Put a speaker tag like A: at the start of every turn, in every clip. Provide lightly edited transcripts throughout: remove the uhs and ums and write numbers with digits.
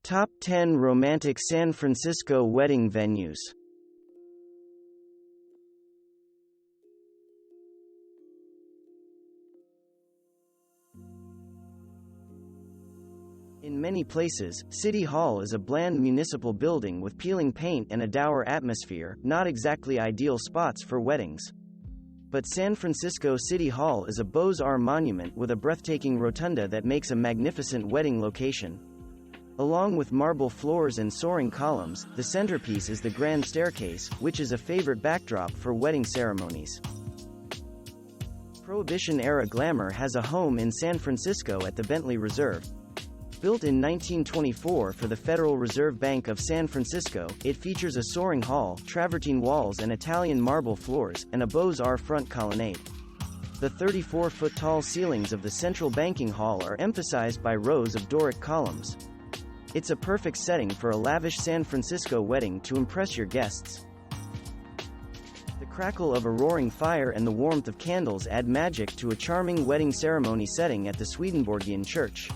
A: Top 10 Romantic San Francisco Wedding Venues. In many places, City Hall is a bland municipal building with peeling paint and a dour atmosphere, not exactly ideal spots for weddings. But San Francisco City Hall is a Beaux-Arts monument with a breathtaking rotunda that makes a magnificent wedding location. Along with marble floors and soaring columns, the centerpiece is the grand staircase, which is a favorite backdrop for wedding ceremonies. Prohibition-era glamour has a home in San Francisco at the Bentley Reserve. Built in 1924 for the Federal Reserve Bank of San Francisco, it features a soaring hall, travertine walls and Italian marble floors, and a Beaux-Arts front colonnade. The 34-foot-tall ceilings of the central banking hall are emphasized by rows of Doric columns. It's a perfect setting for a lavish San Francisco wedding to impress your guests. The crackle of a roaring fire and the warmth of candles add magic to a charming wedding ceremony setting at the Swedenborgian Church.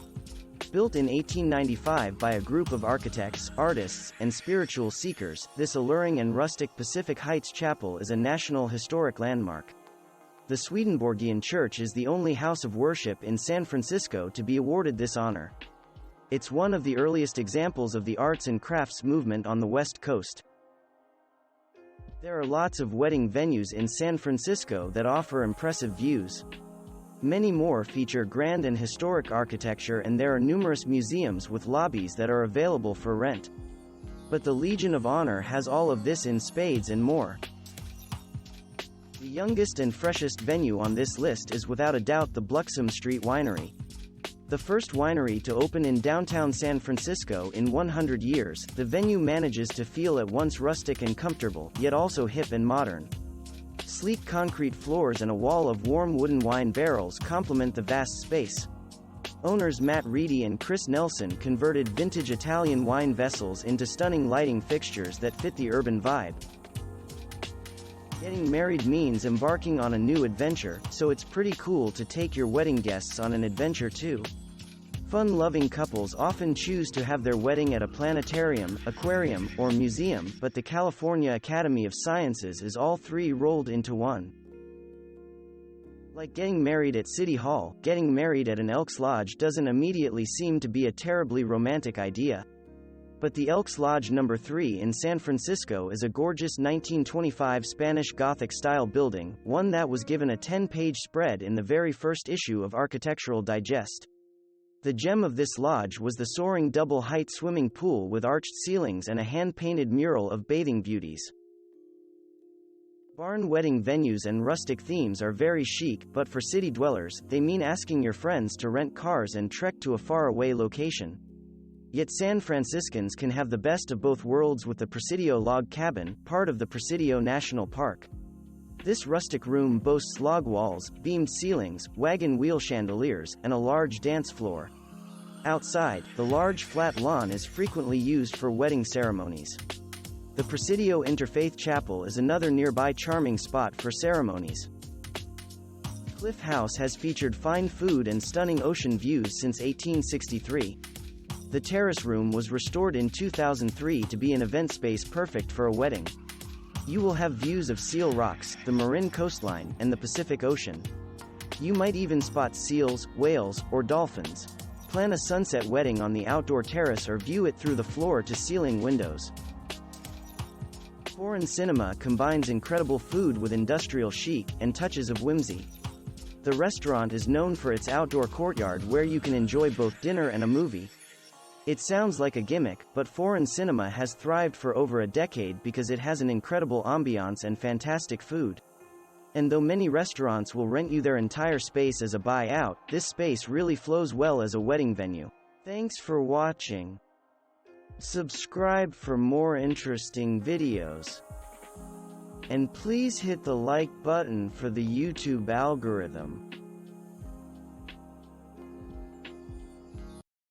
A: Built in 1895 by a group of architects, artists, and spiritual seekers, this alluring and rustic Pacific Heights chapel is a National Historic Landmark. The Swedenborgian Church is the only house of worship in San Francisco to be awarded this honor. It's one of the earliest examples of the arts and crafts movement on the West Coast. There are lots of wedding venues in San Francisco that offer impressive views. Many more feature grand and historic architecture, and there are numerous museums with lobbies that are available for rent. But the Legion of Honor has all of this in spades and more. The youngest and freshest venue on this list is without a doubt the Bluxome Street Winery. The first winery to open in downtown San Francisco in 100 years, the venue manages to feel at once rustic and comfortable, yet also hip and modern. Sleek concrete floors and a wall of warm wooden wine barrels complement the vast space. Owners Matt Reedy and Chris Nelson converted vintage Italian wine vessels into stunning lighting fixtures that fit the urban vibe. Getting married means embarking on a new adventure, so it's pretty cool to take your wedding guests on an adventure too. Fun-loving couples often choose to have their wedding at a planetarium, aquarium, or museum, but the California Academy of Sciences is all three rolled into one. Like getting married at City Hall, getting married at an Elks Lodge doesn't immediately seem to be a terribly romantic idea. But the Elks Lodge No. 3 in San Francisco is a gorgeous 1925 Spanish Gothic-style building, one that was given a 10-page spread in the very first issue of Architectural Digest. The gem of this lodge was the soaring double-height swimming pool with arched ceilings and a hand-painted mural of bathing beauties. Barn wedding venues and rustic themes are very chic, but for city dwellers, they mean asking your friends to rent cars and trek to a faraway location. Yet San Franciscans can have the best of both worlds with the Presidio Log Cabin, part of the Presidio National Park. This rustic room boasts log walls, beamed ceilings, wagon wheel chandeliers, and a large dance floor. Outside, the large flat lawn is frequently used for wedding ceremonies. The Presidio Interfaith Chapel is another nearby charming spot for ceremonies. Cliff House has featured fine food and stunning ocean views since 1863. The terrace room was restored in 2003 to be an event space perfect for a wedding. You will have views of Seal Rocks, the Marin coastline, and the Pacific Ocean. You might even spot seals, whales, or dolphins. Plan a sunset wedding on the outdoor terrace or view it through the floor-to-ceiling windows. Foreign cinema combines incredible food with industrial chic and touches of whimsy. The restaurant is known for its outdoor courtyard where you can enjoy both dinner and a movie. It sounds like a gimmick, but foreign cinema has thrived for over a decade because it has an incredible ambiance and fantastic food. And though many restaurants will rent you their entire space as a buyout, this space really flows well as a wedding venue. Thanks for watching. Subscribe for more interesting videos. And please hit the like button for the YouTube algorithm.